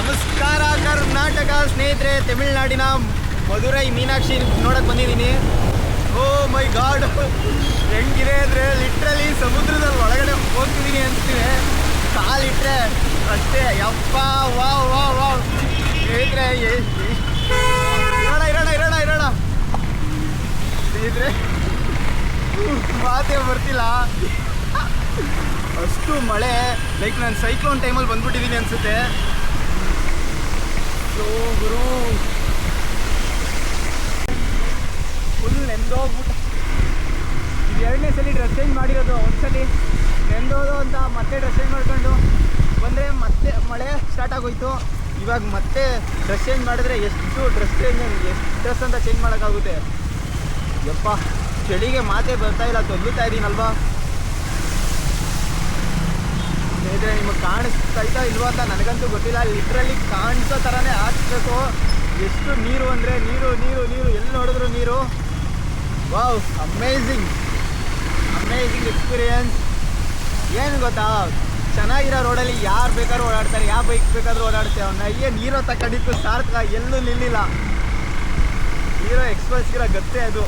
ನಮಸ್ಕಾರ ಕರ್ನಾಟಕ ಸ್ನೇಹಿತರೆ, ತಮಿಳುನಾಡಿನ ಮಧುರೈ ಮೀನಾಕ್ಷಿ ನೋಡಕ್ಕೆ ಬಂದಿದ್ದೀನಿ. ಓ ಮೈ ಗಾಡ್, ಹೆಂಗಿದೆ ಅಂದರೆ ಲಿಟ್ರಲಿ ಸಮುದ್ರದಲ್ಲಿ ಒಳಗಡೆ ಹೋಗ್ತಿದ್ದೀನಿ ಅನ್ಸ್ತಿದೆ. ಕಾಲಿಟ್ರೆ ಅಷ್ಟೇ, ಯಪ್ಪ ವಾ ವಾ ವಾ. ಸ್ನೇಹಿತರೆ ಇರೋಣ ಸ್ನೇಹಿತರೆ, ಮಾತೇ ಬರ್ತಿಲ್ಲ, ಅಷ್ಟು ಮಳೆ. ಲೈಕ್ ನಾನು ಸೈಕ್ಲೋನ್ ಟೈಮಲ್ಲಿ ಬಂದ್ಬಿಟ್ಟಿದ್ದೀನಿ ಅನಿಸುತ್ತೆ. ಸೊ ಗುರು ಫುಲ್ ನೆಂದೋಗ್ಬಿಟ್ಟು, ಇದು 2ನೇ ಸಲ ಡ್ರೆಸ್ ಚೇಂಜ್ ಮಾಡಿರೋದು. ಒಂದ್ಸಲಿ ನೆಂದೋದು ಅಂತ ಮತ್ತೆ ಡ್ರೆಸ್ ಚೇಂಜ್ ಮಾಡ್ಕೊಂಡು ಬಂದರೆ ಮತ್ತೆ ಮಳೆ ಸ್ಟಾರ್ಟ್ ಆಗೋಯ್ತು. ಇವಾಗ ಮತ್ತೆ ಡ್ರೆಸ್ ಚೇಂಜ್ ಮಾಡಿದ್ರೆ ಎಷ್ಟು ಡ್ರೆಸ್ ಅಂತ ಚೇಂಜ್ ಮಾಡೋಕ್ಕಾಗುತ್ತೆ. ಯಪ್ಪ, ಚಳಿಗೆ ಮಾತೇ ಬರ್ತಾ ಇಲ್ಲ, ತೊದಲುತ್ತಾ ಇದ್ದೀನಲ್ವಾ. ಸ್ನೇಹಿತರೆ, ನಿಮಗೆ ಕಾಣಿಸ್ತಾ ಇಲ್ವಾ ಅಂತ ನನಗಂತೂ ಗೊತ್ತಿಲ್ಲ. ಲಿಟ್ರಲಿ ಕಾಣಿಸೋ ಥರನೇ ಹಾಕ್ಬೇಕು. ಎಷ್ಟು ನೀರು ಅಂದರೆ ನೀರು ಎಲ್ಲಿ ನೋಡಿದ್ರು ನೀರು. Wow, amazing experience. ಏನು ಗೊತ್ತಾ, ಚೆನ್ನಾಗಿರೋ ರೋಡಲ್ಲಿ ಯಾರು ಬೇಕಾದ್ರೂ ಓಡಾಡ್ತಾರೆ, ಯಾವ ಬೈಕ್ ಬೇಕಾದರೂ ಓಡಾಡ್ತೇವೆ. ಅವನ್ನ ನೀರು ತಗೊಂಡಿತ್ತು ಸಾರ್ಥಕ, ಎಲ್ಲೂ ನಿಲ್ಲಿಲ್ಲ. ಹೀರೋ ಎಕ್ಸ್ಪ್ರೆಸ್ಗಿರೋ ಗತ್ತೆ ಅದು.